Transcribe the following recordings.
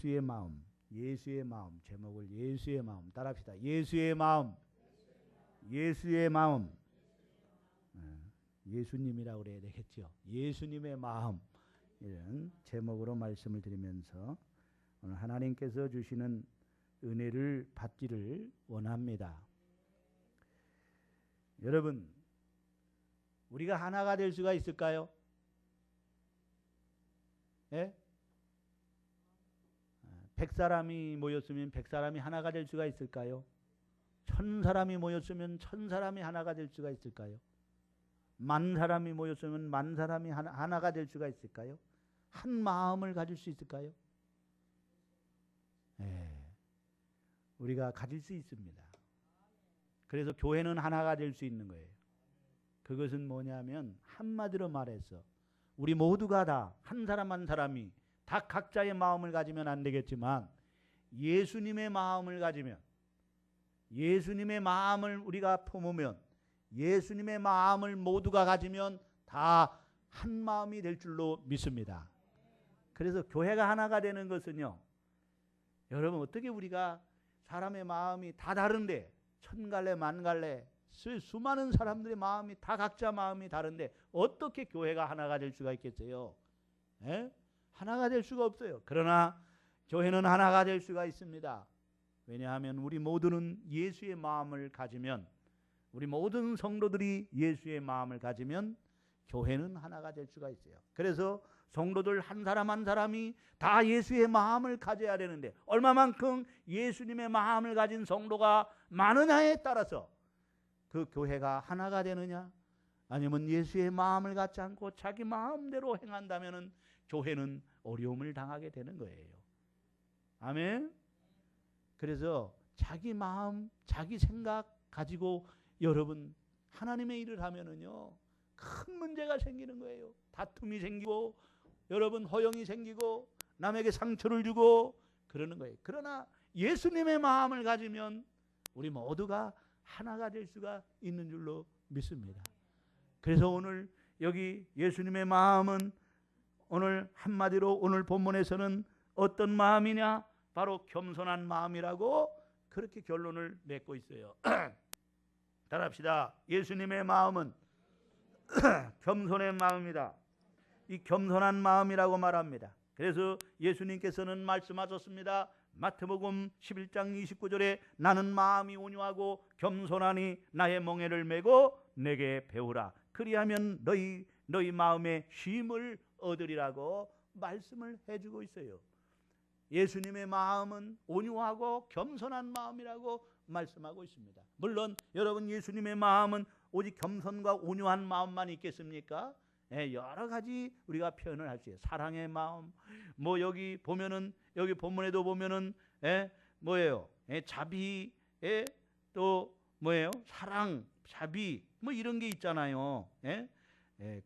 예수의 마음, 예수의 마음. 제목을 예수의 마음. 따라합시다. 예수의 마음, 예수의 마음. 예수님이라고 그래야 되겠죠. 예수님의 마음. 이런 제목으로 말씀을 드리면서 오늘 하나님께서 주시는 은혜를 받기를 원합니다. 여러분, 우리가 하나가 될 수가 있을까요? 예? 100사람이 모였으면 100사람이 하나가 될 수가 있을까요? 1000사람이 모였으면 1000사람이 하나가 될 수가 있을까요? 10,000사람이 모였으면 10,000사람이 하나가 될 수가 있을까요? 한 마음을 가질 수 있을까요? 예, 우리가 가질 수 있습니다. 그래서 교회는 하나가 될 수 있는 거예요. 그것은 뭐냐면 한마디로 말해서 우리 모두가 다 한 사람 한 사람이 다 각자의 마음을 가지면 안 되겠지만 예수님의 마음을 가지면, 예수님의 마음을 우리가 품으면, 예수님의 마음을 모두가 가지면 다 한 마음이 될 줄로 믿습니다. 그래서 교회가 하나가 되는 것은요, 여러분 어떻게 우리가 사람의 마음이 다 다른데 천갈래 만갈래 수많은 사람들의 마음이 다 각자 마음이 다른데 어떻게 교회가 하나가 될 수가 있겠어요? 에? 하나가 될 수가 없어요. 그러나 교회는 하나가 될 수가 있습니다. 왜냐하면 우리 모두는 예수의 마음을 가지면, 우리 모든 성도들이 예수의 마음을 가지면 교회는 하나가 될 수가 있어요. 그래서 성도들 한 사람 한 사람이 다 예수의 마음을 가져야 되는데 얼마만큼 예수님의 마음을 가진 성도가 많으냐에 따라서 그 교회가 하나가 되느냐, 아니면 예수의 마음을 갖지 않고 자기 마음대로 행한다면 교회는 어려움을 당하게 되는 거예요. 아멘. 그래서 자기 마음, 자기 생각 가지고 여러분 하나님의 일을 하면은요 큰 문제가 생기는 거예요. 다툼이 생기고 여러분 허영이 생기고 남에게 상처를 주고 그러는 거예요. 그러나 예수님의 마음을 가지면 우리 모두가 하나가 될 수가 있는 줄로 믿습니다. 그래서 오늘 여기 예수님의 마음은 오늘 한마디로 오늘 본문에서는 어떤 마음이냐? 바로 겸손한 마음이라고 그렇게 결론을 맺고 있어요. 따라합시다. 예수님의 마음은 겸손의 마음이다. 이 겸손한 마음이라고 말합니다. 그래서 예수님께서는 말씀하셨습니다. 마태복음 11장 29절에 나는 마음이 온유하고 겸손하니 나의 멍에를 메고 내게 배우라. 그리하면 너희 마음의 쉼을 얻으리라고 말씀을 해주고 있어요. 예수님의 마음은 온유하고 겸손한 마음이라고 말씀하고 있습니다. 물론 여러분 예수님의 마음은 오직 겸손과 온유한 마음만 있겠습니까? 여러 가지 우리가 표현을 할 수 있어요. 사랑의 마음, 뭐 여기 보면은 여기 본문에도 보면은 뭐예요? 자비, 또 뭐예요? 사랑, 자비, 뭐 이런 게 있잖아요.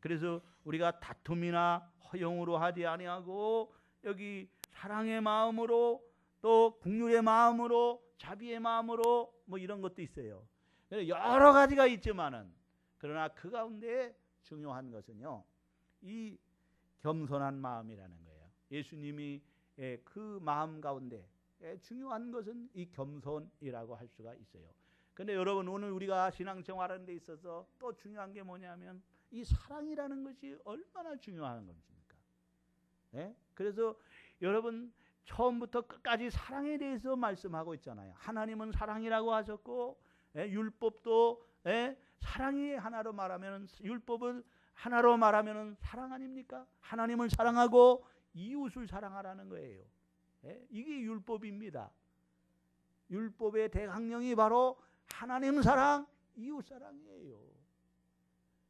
그래서 우리가 다툼이나 허영으로 하지 아니하고 여기 사랑의 마음으로 또 긍휼의 마음으로 자비의 마음으로 뭐 이런 것도 있어요. 여러 가지가 있지만은 그러나 그 가운데 중요한 것은요 이 겸손한 마음이라는 거예요. 예수님이 그 마음 가운데 중요한 것은 이 겸손이라고 할 수가 있어요. 그런데 여러분 오늘 우리가 신앙생활하는 데 있어서 또 중요한 게 뭐냐면 이 사랑이라는 것이 얼마나 중요한 것입니까? 그래서 여러분 처음부터 끝까지 사랑에 대해서 말씀하고 있잖아요. 하나님은 사랑이라고 하셨고 율법도 사랑이 하나로 말하면 율법을 하나로 말하면 사랑 아닙니까? 하나님을 사랑하고 이웃을 사랑하라는 거예요. 이게 율법입니다. 율법의 대강령이 바로 하나님 사랑, 이웃 사랑이에요.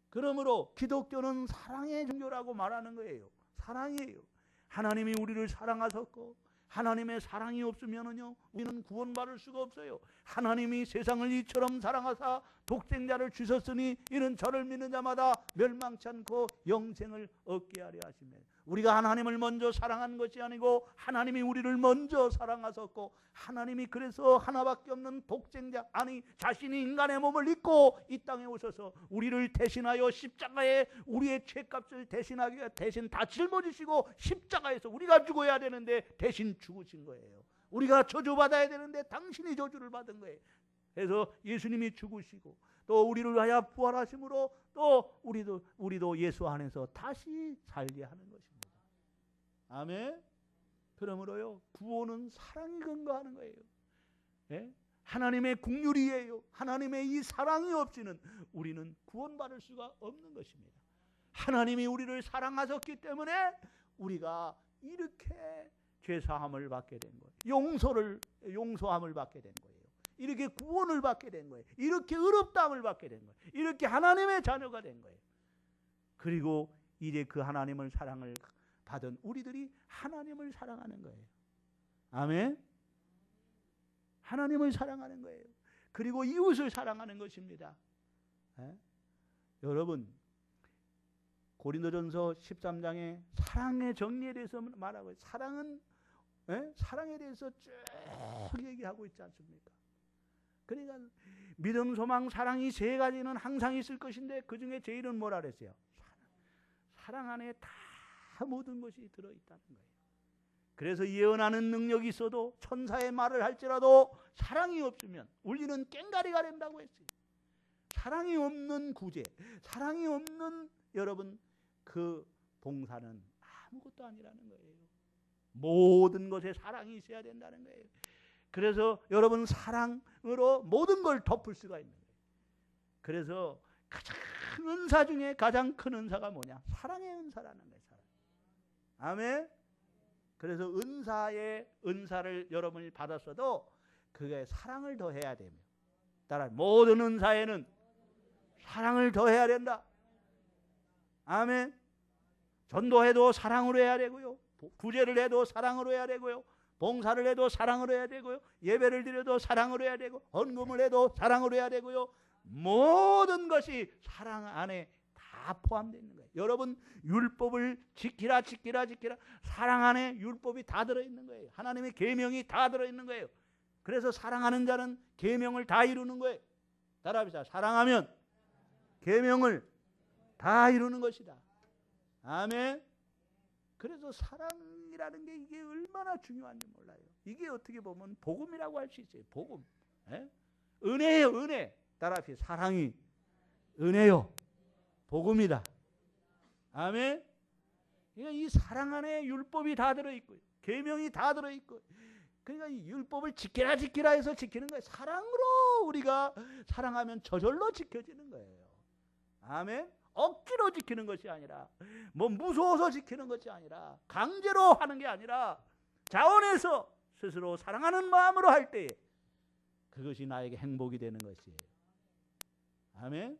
그러므로 기독교는 사랑의 종교라고 말하는 거예요. 사랑이에요. 하나님이 우리를 사랑하셨고 하나님의 사랑이 없으면은요 우리는 구원받을 수가 없어요. 하나님이 세상을 이처럼 사랑하사 독생자를 주셨으니 이는 저를 믿는 자마다 멸망치 않고 영생을 얻게 하려 하시며 우리가 하나님을 먼저 사랑한 것이 아니고 하나님이 우리를 먼저 사랑하셨고, 하나님이 그래서 하나밖에 없는 독생자, 아니 자신이 인간의 몸을 입고 이 땅에 오셔서 우리를 대신하여 십자가에 우리의 죄값을 대신하기 위해 대신 다 짊어지시고 십자가에서 우리가 죽어야 되는데 대신 죽으신 거예요. 우리가 저주받아야 되는데 당신이 저주를 받은 거예요. 그래서 예수님이 죽으시고 또 우리를 위하여 부활하심으로 또 우리도 예수 안에서 다시 살게 하는 것입니다. 아멘. 그러므로요, 구원은 사랑이 근거하는 거예요. 예? 하나님의 긍휼이에요. 하나님의 이 사랑이 없이는 우리는 구원받을 수가 없는 것입니다. 하나님이 우리를 사랑하셨기 때문에 우리가 이렇게 죄사함을 받게 된 거예요. 용서함을 받게 된 거예요. 이렇게 구원을 받게 된 거예요. 이렇게 의롭다함을 받게 된 거예요. 이렇게 하나님의 자녀가 된 거예요. 그리고 이제 그 하나님을 사랑을 받은 우리들이 하나님을 사랑하는 거예요. 아멘. 하나님을 사랑하는 거예요. 그리고 이웃을 사랑하는 것입니다. 여러분, 고린도전서 13장에 사랑의 정리에 대해서 말하고 있어요. 사랑은 사랑에 대해서 쭉 얘기하고 있지 않습니까? 그러니까 믿음, 소망, 사랑이 세 가지는 항상 있을 것인데 그 중에 제일은 뭐라 그랬어요? 사랑 안에 다 모든 것이 들어있다는 거예요. 그래서 예언하는 능력이 있어도 천사의 말을 할지라도 사랑이 없으면 우리는 꽹가리가 된다고 했어요. 사랑이 없는 구제, 사랑이 없는 여러분 그 봉사는 아무것도 아니라는 거예요. 모든 것에 사랑이 있어야 된다는 거예요. 그래서 여러분 사랑으로 모든 걸 덮을 수가 있는 거예요. 그래서 가장 은사 중에 가장 큰 은사가 뭐냐? 사랑의 은사라는 거예요. 사랑. 아멘. 그래서 은사를 여러분이 받았어도 그게 사랑을 더해야 되며, 따라 모든 은사에는 사랑을 더해야 된다. 아멘. 전도해도 사랑으로 해야 되고요. 구제를 해도 사랑으로 해야 되고요. 봉사를 해도 사랑으로 해야 되고요. 예배를 드려도 사랑으로 해야 되고, 헌금을 해도 사랑으로 해야 되고요. 모든 것이 사랑 안에 다 포함되어 있는 거예요. 여러분 율법을 지키라. 사랑 안에 율법이 다 들어있는 거예요. 하나님의 계명이 다 들어있는 거예요. 그래서 사랑하는 자는 계명을 다 이루는 거예요. 따라합시다. 사랑하면 계명을 다 이루는 것이다. 아멘. 그래서 사랑이라는 게 이게 얼마나 중요한지 몰라요. 이게 어떻게 보면 복음이라고 할 수 있어요. 복음. 은혜예요. 은혜. 따라합시다. 사랑이 은혜요. 복음이다. 아멘. 그러니까 이 사랑 안에 율법이 다 들어있고 계명이 다 들어있고, 그러니까 이 율법을 지키라 해서 지키는 거예요. 사랑으로 우리가 사랑하면 저절로 지켜지는 거예요. 아멘. 억지로 지키는 것이 아니라, 뭐 무서워서 지키는 것이 아니라, 강제로 하는 게 아니라 자원해서 스스로 사랑하는 마음으로 할 때에 그것이 나에게 행복이 되는 것이에요. 아멘.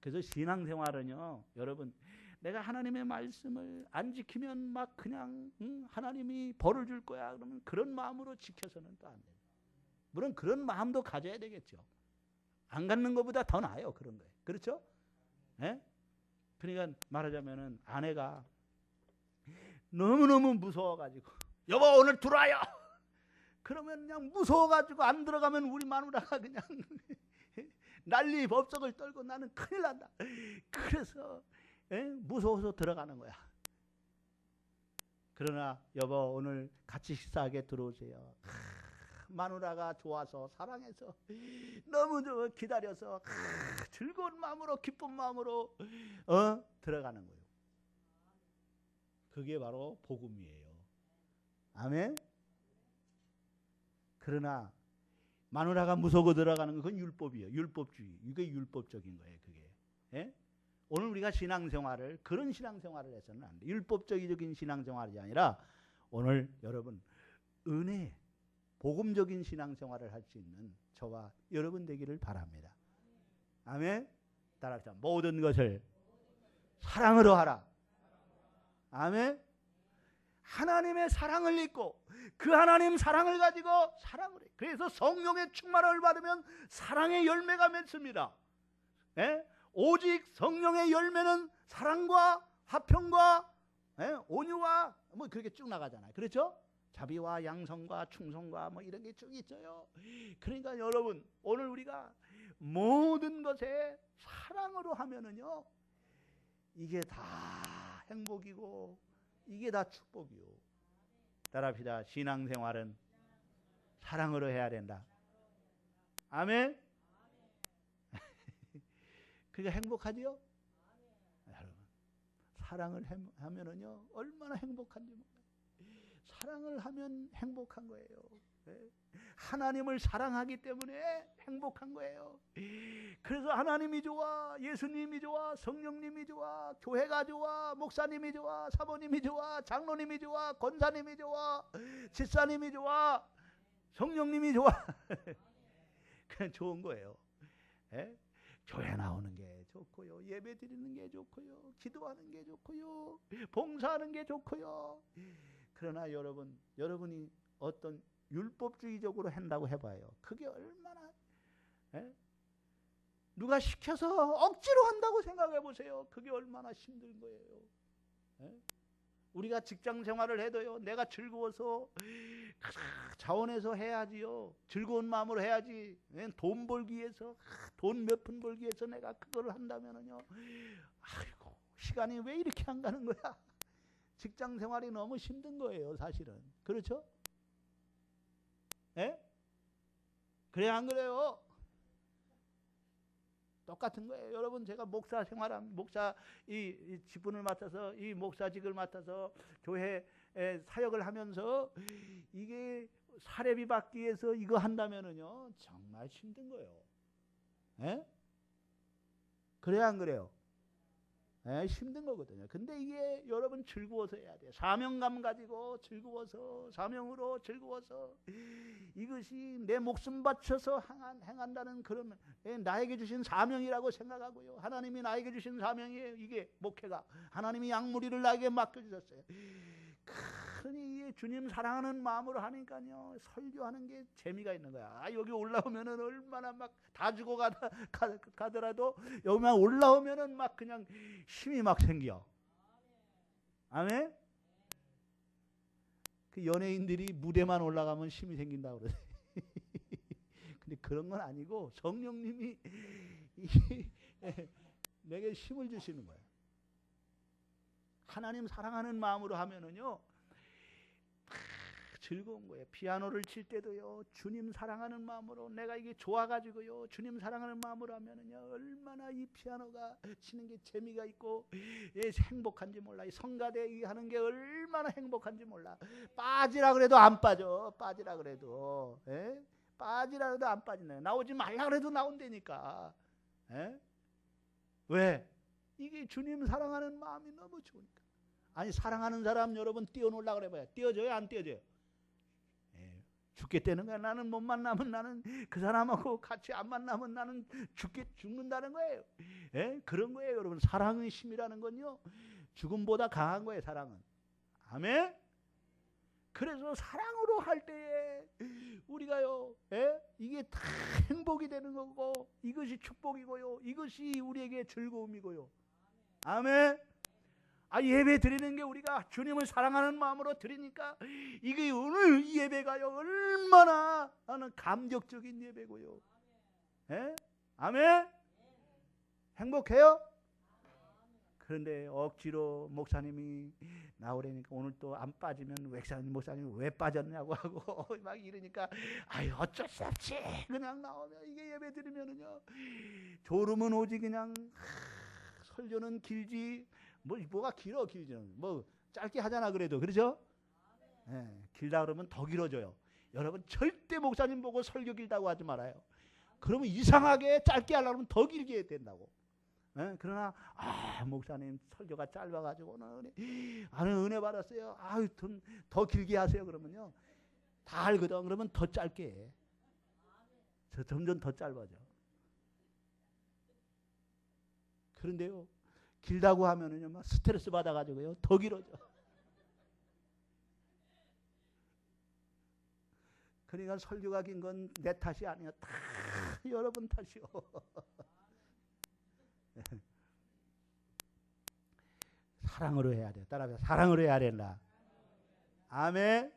그래서 신앙생활은요, 여러분, 내가 하나님의 말씀을 안 지키면 막 그냥 하나님이 벌을 줄 거야 그러면 그런 마음으로 지켜서는 또 안 돼요. 물론 그런 마음도 가져야 되겠죠. 안 갖는 것보다 더 나아요. 그런 거예요. 그렇죠? 네? 그러니까 말하자면은 아내가 너무너무 무서워가지고 여보 오늘 들어와요. 그러면 그냥 무서워가지고 안 들어가면 우리 마누라가 그냥 난리 법석을 떨고 나는 큰일 난다. 그래서 무서워서 들어가는 거야. 그러나 여보 오늘 같이 식사하게 들어오세요. 마누라가 좋아서 사랑해서 너무 기다려서 즐거운 마음으로 기쁜 마음으로 들어가는 거예요. 그게 바로 복음이에요. 아멘. 그러나 마누라가 무서워 들어가는 건 그건 율법이에요. 율법주의. 이게 율법적인 거예요. 그게. 예? 오늘 우리가 신앙생활을 그런 신앙생활을 해서는 안 돼. 율법적인 신앙생활이 아니라 오늘 여러분 은혜 복음적인 신앙생활을 할 수 있는 저와 여러분 되기를 바랍니다. 아멘. 따라합시다. 모든 것을 사랑으로 하라. 아멘. 하나님의 사랑을 입고 그 하나님 사랑을 가지고 사랑을 해. 그래서 성령의 충만을 받으면 사랑의 열매가 맺습니다. 예? 오직 성령의 열매는 사랑과 화평과 온유와 뭐 그렇게 쭉 나가잖아요. 그렇죠? 자비와 양성과 충성과 뭐 이런 게 쭉 있어요. 그러니까 여러분 오늘 우리가 모든 것에 사랑으로 하면은요 이게 다 행복이고 이게 다 축복이요. 따라합시다. 신앙생활은 사랑으로 해야 된다. 아멘. 그게 행복하지요? 여러분 사랑을 하면은요 얼마나 행복한지 몰라요. 사랑을 하면 행복한 거예요. 하나님을 사랑하기 때문에 행복한 거예요. 그래서 하나님이 좋아, 예수님이 좋아, 성령님이 좋아, 교회가 좋아, 목사님이 좋아, 사모님이 좋아, 장로님이 좋아, 권사님이 좋아, 집사님이 좋아, 성령님이 좋아. 그냥 좋은 거예요. 교회 나오는 게 좋고요, 예배 드리는 게 좋고요, 기도하는 게 좋고요, 봉사하는 게 좋고요. 그러나 여러분이 어떤 율법주의적으로 한다고 해봐요. 그게 얼마나 누가 시켜서 억지로 한다고 생각해 보세요. 그게 얼마나 힘든 거예요. 우리가 직장 생활을 해도요. 내가 즐거워서 자원해서 해야지요. 즐거운 마음으로 해야지. 돈 벌기 위해서 돈 몇 푼 벌기 위해서 내가 그거를 한다면은요. 아이고 시간이 왜 이렇게 안 가는 거야. 직장 생활이 너무 힘든 거예요. 사실은. 그렇죠? 그래 안 그래요? 똑같은 거예요. 여러분 제가 목사 생활한 목사 이 직분을 맡아서 이 목사직을 맡아서 교회 사역을 하면서 이게 사례비 받기 위해서 이거 한다면은요 정말 힘든 거예요. 그래 안 그래요? 힘든 거거든요. 근데 이게 여러분 즐거워서 해야 돼요. 사명감 가지고 즐거워서 사명으로 즐거워서 이것이 내 목숨 바쳐서 행한다는 그런 나에게 주신 사명이라고 생각하고요. 하나님이 나에게 주신 사명이에요. 이게 목회가 하나님이 양무리를 나에게 맡겨주셨어요. 그러니 주님 사랑하는 마음으로 하니까요 설교하는 게 재미가 있는 거야. 여기 올라오면은 얼마나 막 다 주고 가더라도 여기만 올라오면은 막 그냥 힘이 막 생겨. 아멘. 그 연예인들이 무대만 올라가면 힘이 생긴다고 그러지. 근데 그런 건 아니고 성령님이 내게 힘을 주시는 거야. 하나님 사랑하는 마음으로 하면은요 즐거운 거예요. 피아노를 칠 때도요 주님 사랑하는 마음으로 내가 이게 좋아가지고요 주님 사랑하는 마음으로 하면은요 얼마나 이 피아노가 치는 게 재미가 있고 행복한지 몰라. 이 성가대 하는 게 얼마나 행복한지 몰라. 빠지라 그래도 안 빠져. 빠지라 그래도 빠지라 그래도 안 빠지네. 나오지 말라 그래도 나온다니까. 왜? 이게 주님 사랑하는 마음이 너무 좋으니까. 아니 사랑하는 사람 여러분 뛰어놀라 그래봐요. 뛰어져요 안 뛰어져요? 죽겠다는 거야. 나는 못 만나면 나는 그 사람하고 같이 안 만나면 나는 죽는다는 거예요. 그런 거예요 여러분. 사랑의 힘이라는 건요 죽음보다 강한 거예요. 사랑은. 아멘. 그래서 사랑으로 할 때에 우리가요 이게 다 행복이 되는 거고 이것이 축복이고요 이것이 우리에게 즐거움이고요. 아멘. 예배 드리는 게 우리가 주님을 사랑하는 마음으로 드리니까 이게 오늘 이 예배가요 얼마나 나는 감격적인 예배고요. 아멘. 행복해요? 그런데 억지로 목사님이 나오려니까 오늘 또 안 빠지면 목사님이 왜 빠졌냐고 하고 막 이러니까 어쩔 수 없지 그냥 나오면 이게 예배 드리면은요 졸음은 오지 그냥 설교는 길지 뭐가 길지는 뭐 짧게 하잖아 그래도 그렇죠? 길다 그러면 더 길어져요. 여러분 절대 목사님 보고 설교 길다고 하지 말아요. 그러면 이상하게 짧게 하려면 더 길게 해야 된다고. 그러나 목사님 설교가 짧아가지고 나는 은혜 받았어요. 더 길게 하세요. 그러면요 다 알거든. 그러면 더 짧게 해. 점점 더 짧아져. 그런데요 길다고 하면은요 막 스트레스 받아가지고요 더 길어져. 그러니까 설교가 긴 건 내 탓이 아니야. 다 여러분 탓이요. 사랑으로 해야 돼. 따라서 사랑으로 해야 된다. 아멘.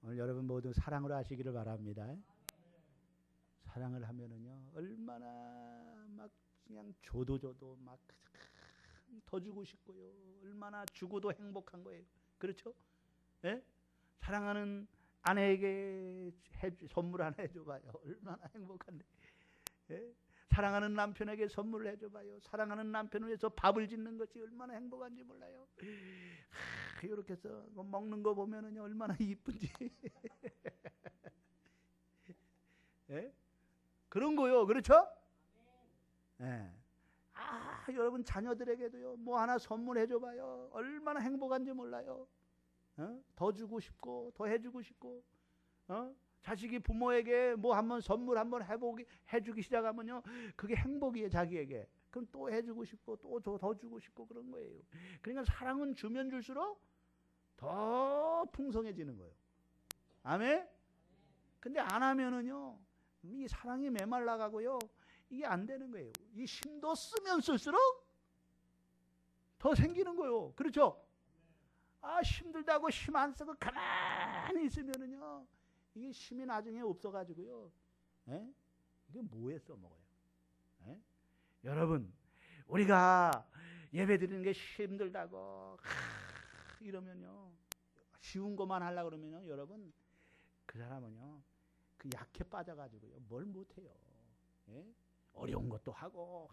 오늘 여러분 모두 사랑으로 하시기를 바랍니다. 사랑을 하면은요 얼마나 막 그냥 줘도 막 더 주고 싶고요. 얼마나 주고도 행복한 거예요. 그렇죠? 예? 사랑하는 아내에게 선물 하나 해줘봐요. 얼마나 행복한데. 예? 사랑하는 남편에게 선물을 해줘봐요. 사랑하는 남편을 위해서 밥을 짓는 것이 얼마나 행복한지 몰라요. 이렇게 해서 먹는 거 보면은 얼마나 이쁜지. 예? 그런 거요. 그렇죠? 예. 여러분 자녀들에게도요. 뭐 하나 선물해줘봐요. 얼마나 행복한지 몰라요. 더 주고 싶고 더 해주고 싶고 자식이 부모에게 뭐 한번 선물 한번 해주기 시작하면요 그게 행복이에요. 자기에게. 그럼 또 해주고 싶고 또 더 주고 싶고 그런 거예요. 그러니까 사랑은 주면 줄수록 더 풍성해지는 거예요. 아멘. 근데 안 하면은요 이 사랑이 메말라가고요 이게 안 되는 거예요. 이 힘도 쓰면 쓸수록 더 생기는 거예요. 그렇죠? 힘들다고 힘 안 쓰고 가만히 있으면은요 이게 힘이 나중에 없어가지고요. 에? 이게 뭐에 써먹어요? 에? 여러분 우리가 예배 드리는 게 힘들다고 이러면요 쉬운 것만 하려고 그러면요 여러분 그 사람은요 그 약해 빠져가지고요 뭘 못해요. 에? 어려운 것도 하고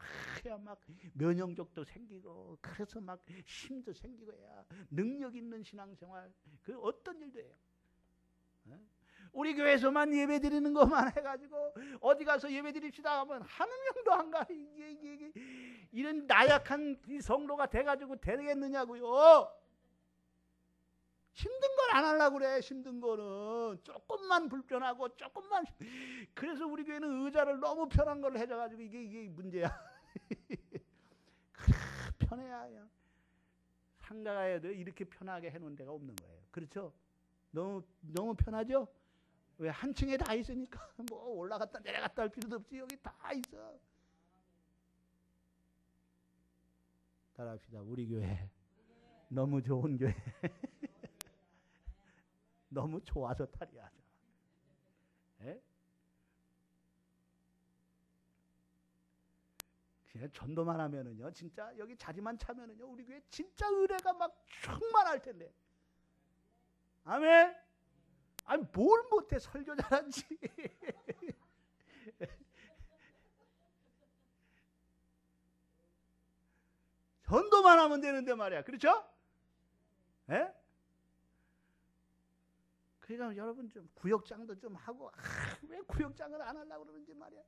해야 막 면역력도 생기고 그래서 막 힘도 생기고 해야 능력 있는 신앙생활 그 어떤 일도 해요. 에? 우리 교회에서만 예배 드리는 것만 해가지고 어디 가서 예배 드립시다 하면 한 명도 안 가. 이런 나약한 이 성도가 돼가지고 되겠느냐고요. 힘든 건 안 하려고 그래. 힘든 거는 조금만 불편하고 조금만. 그래서 우리 교회는 의자를 너무 편한 걸 해줘가지고 이게 문제야. 편해야 그냥 상가가에도 이렇게 편하게 해놓은 데가 없는 거예요. 그렇죠? 너무 편하죠? 왜 한 층에 다 있으니까 뭐 올라갔다 내려갔다 할 필요도 없지. 여기 다 있어. 따라합시다. 우리 교회 너무 좋은 교회. 너무 좋아서 탈이하죠. 예? 그냥 전도만 하면은요, 진짜 여기 자리만 차면은요, 우리 교회 진짜 은혜가 막 충만할 텐데. 아멘. 아니 뭘 못해 설교 잘하지. 전도만 하면 되는데 말이야. 그렇죠? 예? 그러니까 여러분 좀 구역장도 좀 하고 왜 구역장을 안 하려고 그러는지 말이야.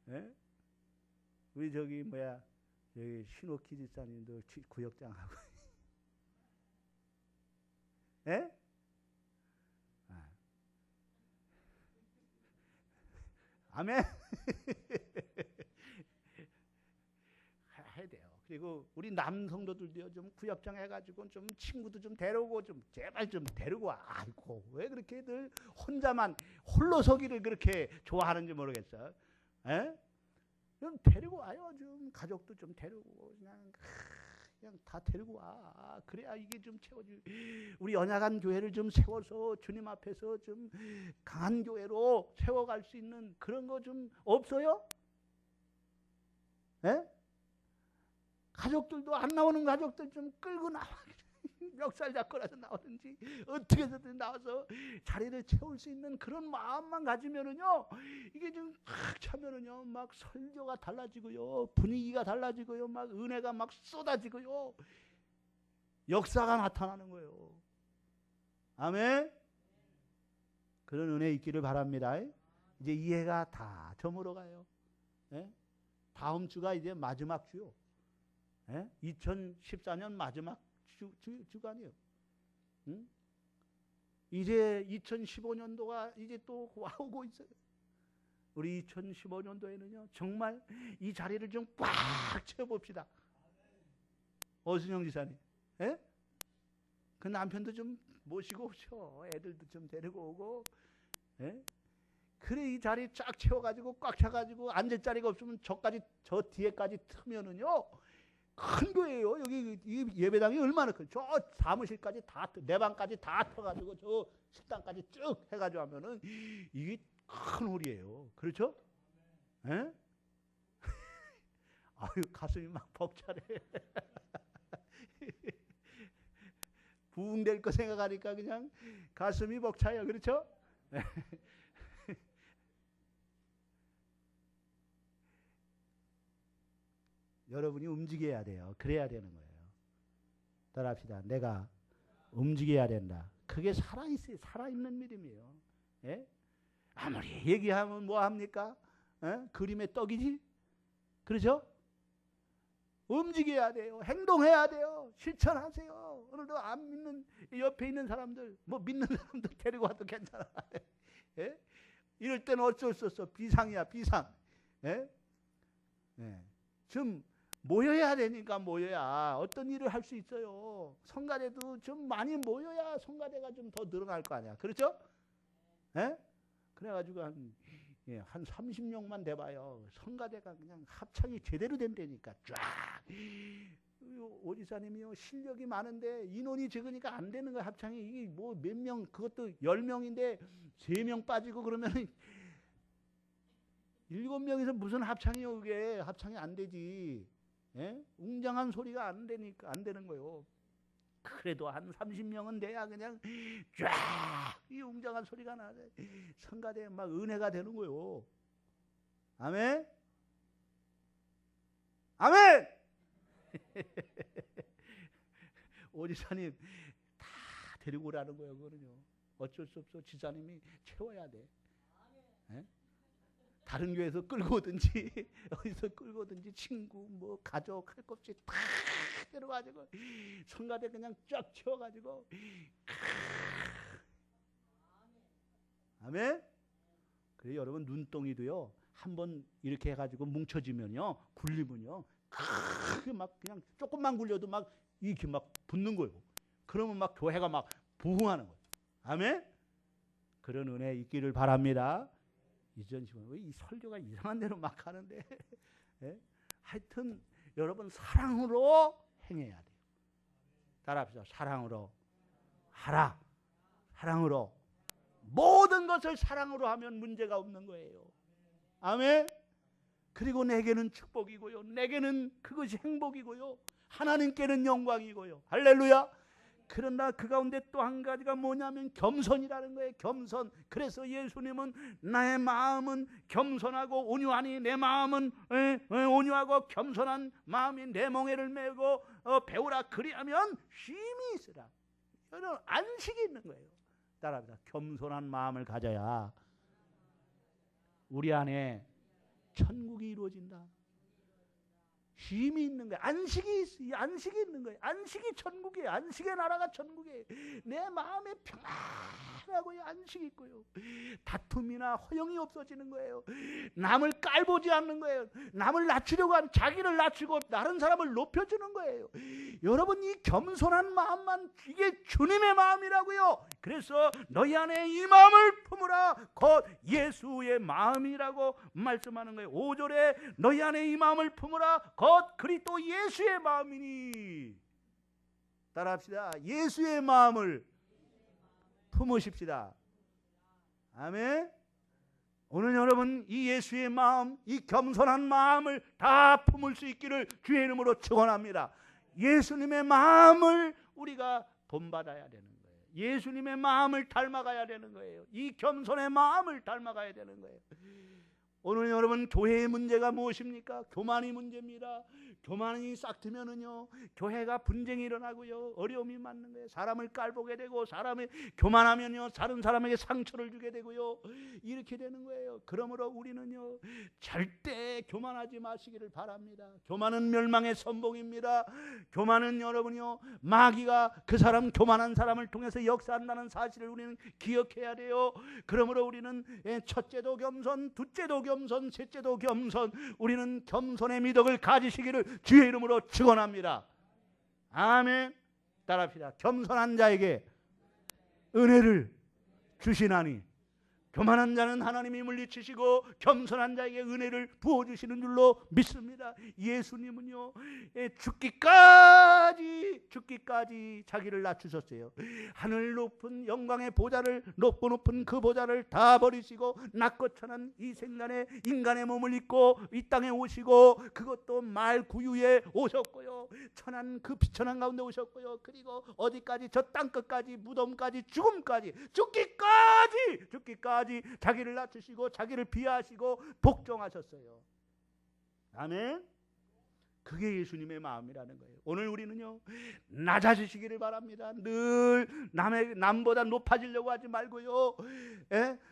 예? 우리 저기 여기 신호키 집사님도 구역장 하고. 예? 아멘. 해야 돼요. 그리고 우리 남성도들도요 좀 구역장 해가지고 좀 친구도 좀 데려오고 좀 제발 좀 데리고 와. 아이고 왜 그렇게 늘 혼자만 홀로서기를 그렇게 좋아하는지 모르겠어. 에? 좀 데리고 와요. 좀 가족도 좀 데리고 그냥 다 데리고 와. 그래야 이게 좀 채워지. 우리 연약한 교회를 좀 세워서 주님 앞에서 좀 강한 교회로 세워갈 수 있는 그런 거 좀 없어요? 에? 가족들도 안 나오는 가족들 좀 끌고 나와. 멱살 잡고라도 나오든지 어떻게 해서든 나와서 자리를 채울 수 있는 그런 마음만 가지면은요 이게 좀 꽉 차면은요 막 설교가 달라지고요 분위기가 달라지고요 막 은혜가 막 쏟아지고요 역사가 나타나는 거예요. 아멘. 그런 은혜 있기를 바랍니다. 이제 이해가 다 저물어 가요. 예? 다음 주가 이제 마지막 주요. 예? 2014년 마지막 주간이요. 응? 이제 2015년도가 이제 또 와오고 있어요. 우리 2015년도에는요 정말 이 자리를 좀 꽉 채워봅시다. 어순영 지사님, 예? 그 남편도 좀 모시고 오셔. 애들도 좀 데리고 오고, 예? 그래 이 자리 쫙 채워가지고 꽉 차가지고 앉을 자리가 없으면 저 뒤에까지 트면은요 큰 교회예요. 여기 이 예배당이 얼마나 큰? 저 사무실까지 다, 내 방까지 다 터가지고 저 식당까지 쭉 해가지고 하면은 이게 큰 홀이에요. 그렇죠? 예? 아유, 가슴이 막 벅차네. 부흥될 거 생각하니까 그냥 가슴이 벅차요. 그렇죠? 여러분이 움직여야 돼요. 그래야 되는 거예요. 따라합시다. 내가 움직여야 된다. 그게 살아있어요. 살아있는 믿음이에요. 예? 아무리 얘기하면 뭐 합니까? 예? 그림의 떡이지? 그렇죠? 움직여야 돼요. 행동해야 돼요. 실천하세요. 오늘도 안 믿는 옆에 있는 사람들, 뭐 믿는 사람들 데리고 와도 괜찮아. 예? 이럴 때는 어쩔 수 없어. 비상이야, 비상. 예? 예. 좀 모여야 되니까 모여야 어떤 일을 할 수 있어요. 성가대도 좀 많이 모여야 성가대가 좀 더 늘어날 거 아니야. 그렇죠? 예? 그래가지고 한 30명만 돼봐요. 성가대가 그냥 합창이 제대로 된다니까. 쫙. 오지사님이요, 실력이 많은데 인원이 적으니까 안 되는 거야. 합창이. 이게 뭐 몇 명, 그것도 10명인데 3명 빠지고 그러면은 7명이서 무슨 합창이요, 그게. 합창이 안 되지. 예? 웅장한 소리가 안 되니까 안 되는 거예요. 그래도 한 30명은 돼야 그냥 쫙 이 웅장한 소리가 나. 성가대에 막 은혜가 되는 거예요. 아멘. 아멘. 오지사님 다 데리고 오라는 거예요. 그거는요. 어쩔 수 없어. 지사님이 채워야 돼. 예? 다른 교회에서 끌고 오든지 어디서 끌고 오든지 친구 뭐 가족 할 것 없이 다 데려가지고 성가대 그냥 쫙 채워가지고. 아멘. 그래 여러분, 눈덩이도요 한번 이렇게 해가지고 뭉쳐지면요, 굴리면요 크게 막 그냥 조금만 굴려도 막 이렇게 막 붙는 거예요. 그러면 막 교회가 막 부흥하는 거예요. 아멘. 그런 은혜 있기를 바랍니다. 이전 시간 왜 이 설교가 이상한 대로 막 하는데 예? 하여튼 여러분 사랑으로 행해야 돼요. 따라합시다. 사랑으로 하라. 사랑으로. 모든 것을 사랑으로 하면 문제가 없는 거예요. 아멘. 그리고 내게는 축복이고요. 내게는 그것이 행복이고요. 하나님께는 영광이고요. 할렐루야. 그러나 그 가운데 또 한 가지가 뭐냐면 겸손이라는 거예요. 겸손. 그래서 예수님은 나의 마음은 겸손하고 온유하니 내 마음은 온유하고 겸손한 마음이 내 멍에를 메고 배우라. 그리하면 쉼이 있으라. 이런 안식이 있는 거예요. 따라합니다. 겸손한 마음을 가져야 우리 안에 천국이 이루어진다. 쉼이 있는 거예요. 안식이 있는 거예요. 안식이 천국이에요. 안식의 나라가 천국이에요. 내 마음에 평안하고요, 안식이 있고요. 다툼이나 허영이 없어지는 거예요. 남을 깔보지 않는 거예요. 남을 낮추려고 하는, 자기를 낮추고 다른 사람을 높여주는 거예요. 여러분, 이 겸손한 마음만 이게 주님의 마음이라고요. 그래서 너희 안에 이 마음을 품으라. 곧 예수의 마음이라고 말씀하는 거예요. 5절에 너희 안에 이 마음을 품으라. 곧 그리스도 예수의 마음이니. 따라합시다. 예수의 마음을 품으십시다. 아멘. 오늘 여러분 이 예수의 마음, 이 겸손한 마음을 다 품을 수 있기를 주의 이름으로 축원합니다. 예수님의 마음을 우리가 본받아야 되는 거예요. 예수님의 마음을 닮아가야 되는 거예요. 이 겸손의 마음을 닮아가야 되는 거예요. 오늘 여러분 교회의 문제가 무엇입니까? 교만이 문제입니다. 교만이 싹 트면은요, 교회가 분쟁이 일어나고요, 어려움이 많는 거예요. 사람을 깔보게 되고, 사람이 교만하면요, 다른 사람에게 상처를 주게 되고요, 이렇게 되는 거예요. 그러므로 우리는요, 절대 교만하지 마시기를 바랍니다. 교만은 멸망의 선봉입니다. 교만은 여러분이요, 마귀가 그 사람, 교만한 사람을 통해서 역사한다는 사실을 우리는 기억해야 돼요. 그러므로 우리는 첫째도 겸손, 둘째도 겸손, 셋째도 겸손, 우리는 겸손의 미덕을 가지시기를 주의 이름으로 축원합니다. 아멘. 따라합시다. 겸손한 자에게 은혜를 주시나니 교만한 자는 하나님이 물리치시고 겸손한 자에게 은혜를 부어주시는 줄로 믿습니다. 예수님은요, 죽기까지 자기를 낮추셨어요. 하늘 높은 영광의 보좌를, 높고 높은 그 보좌를 다 버리시고 낮고 천한 이 생간에 인간의 몸을 입고 이 땅에 오시고, 그것도 말 구유에 오셨고요, 천한 그 비천한 가운데 오셨고요, 그리고 어디까지, 저 땅끝까지, 무덤까지, 죽음까지, 죽기까지 자기를 낮추시고 자기를 비하하시고 복종하셨어요. 아멘. 그게 예수님의 마음이라는 거예요. 오늘 우리는요, 낮아지시기를 바랍니다. 늘 남보다 높아지려고 하지 말고요,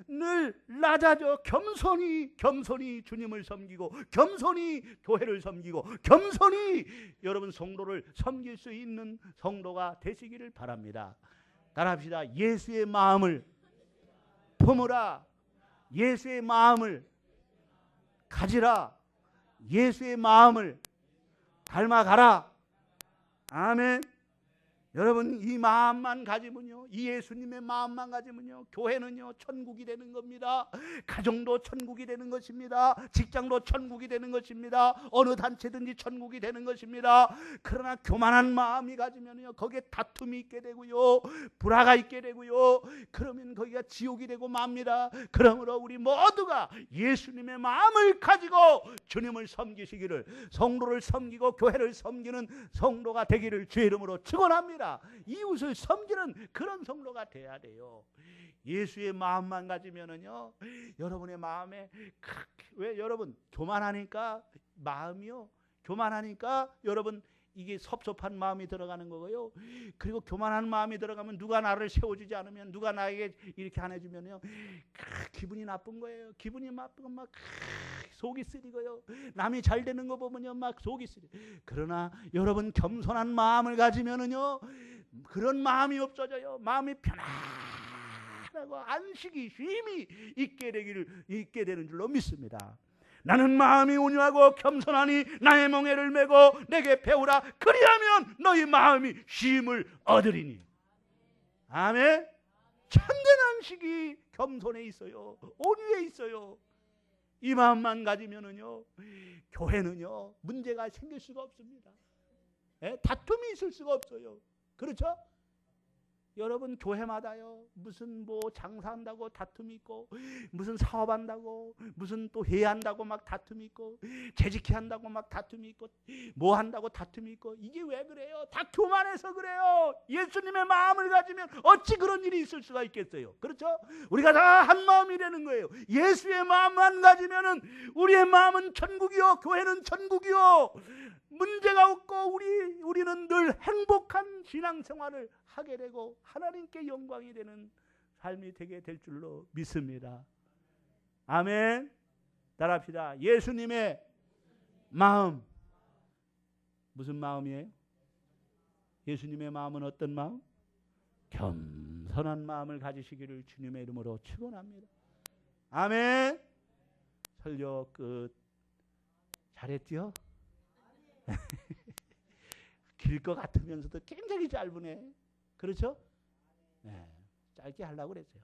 늘 낮아져 겸손히 주님을 섬기고, 겸손히 교회를 섬기고, 겸손히 여러분 성도를 섬길 수 있는 성도가 되시기를 바랍니다. 따라합시다. 예수의 마음을 품으라. 예수의 마음을 가지라. 예수의 마음을 닮아가라. 아멘. 여러분, 이 마음만 가지면요, 이 예수님의 마음만 가지면요, 교회는요 천국이 되는 겁니다. 가정도 천국이 되는 것입니다. 직장도 천국이 되는 것입니다. 어느 단체든지 천국이 되는 것입니다. 그러나 교만한 마음이 가지면요, 거기에 다툼이 있게 되고요, 불화가 있게 되고요, 그러면 거기가 지옥이 되고 맙니다. 그러므로 우리 모두가 예수님의 마음을 가지고 주님을 섬기시기를, 성도를 섬기고 교회를 섬기는 성도가 되기를 주의 이름으로 축원합니다. 이웃을 섬기는 그런 성도가 돼야 돼요. 예수의 마음만 가지면은요, 여러분의 마음에 왜 여러분 교만하니까 마음이요, 교만하니까 여러분 이게 섭섭한 마음이 들어가는 거고요. 그리고 교만한 마음이 들어가면 누가 나를 세워주지 않으면, 누가 나에게 이렇게 안 해주면요, 기분이 나쁜 거예요. 기분이 나쁘고 막 속이 쓰리고요. 남이 잘 되는 거 보면요, 막 속이 쓰리. 그러나 여러분 겸손한 마음을 가지면은요, 그런 마음이 없어져요. 마음이 편안하고 안식이, 쉼이 있게 되는 줄로 믿습니다. 나는 마음이 온유하고 겸손하니 나의 멍에를 메고 내게 배우라. 그리하면 너희 마음이 쉼을 얻으리니. 아멘. 참된 안식이 겸손에 있어요. 온유에 있어요. 이 마음만 가지면은요, 교회는요 문제가 생길 수가 없습니다. 다툼이 있을 수가 없어요. 그렇죠? 여러분 교회마다요, 무슨 뭐 장사한다고 다툼이 있고, 무슨 사업한다고, 무슨 또 회의한다고 막 다툼이 있고, 재직해 한다고 막 다툼이 있고, 뭐 한다고 다툼이 있고. 이게 왜 그래요? 다 교만해서 그래요. 예수님의 마음을 가지면 어찌 그런 일이 있을 수가 있겠어요? 그렇죠? 우리가 다 한 마음이 되는 거예요. 예수의 마음만 가지면은 우리의 마음은 천국이요, 교회는 천국이요, 문제가 없고 우리는 늘 행복한 신앙생활을 하게 되고 하나님께 영광이 되는 삶이 되게 될 줄로 믿습니다. 아멘. 따라합시다. 예수님의 마음. 무슨 마음이에요? 예수님의 마음은 어떤 마음? 겸손한 마음을 가지시기를 주님의 이름으로 축원합니다. 아멘. 설교 끝. 잘했지요? 길 것 같으면서도 굉장히 짧으네. 그렇죠? 네, 짧게 하려고 그랬어요.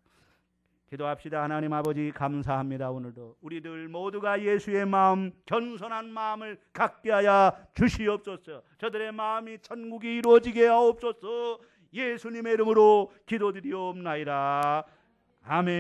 기도합시다. 하나님 아버지 감사합니다. 오늘도 우리들 모두가 예수의 마음, 겸손한 마음을 갖게 하여 주시옵소서. 저들의 마음이 천국이 이루어지게 하옵소서. 예수님의 이름으로 기도드리옵나이다. 아멘.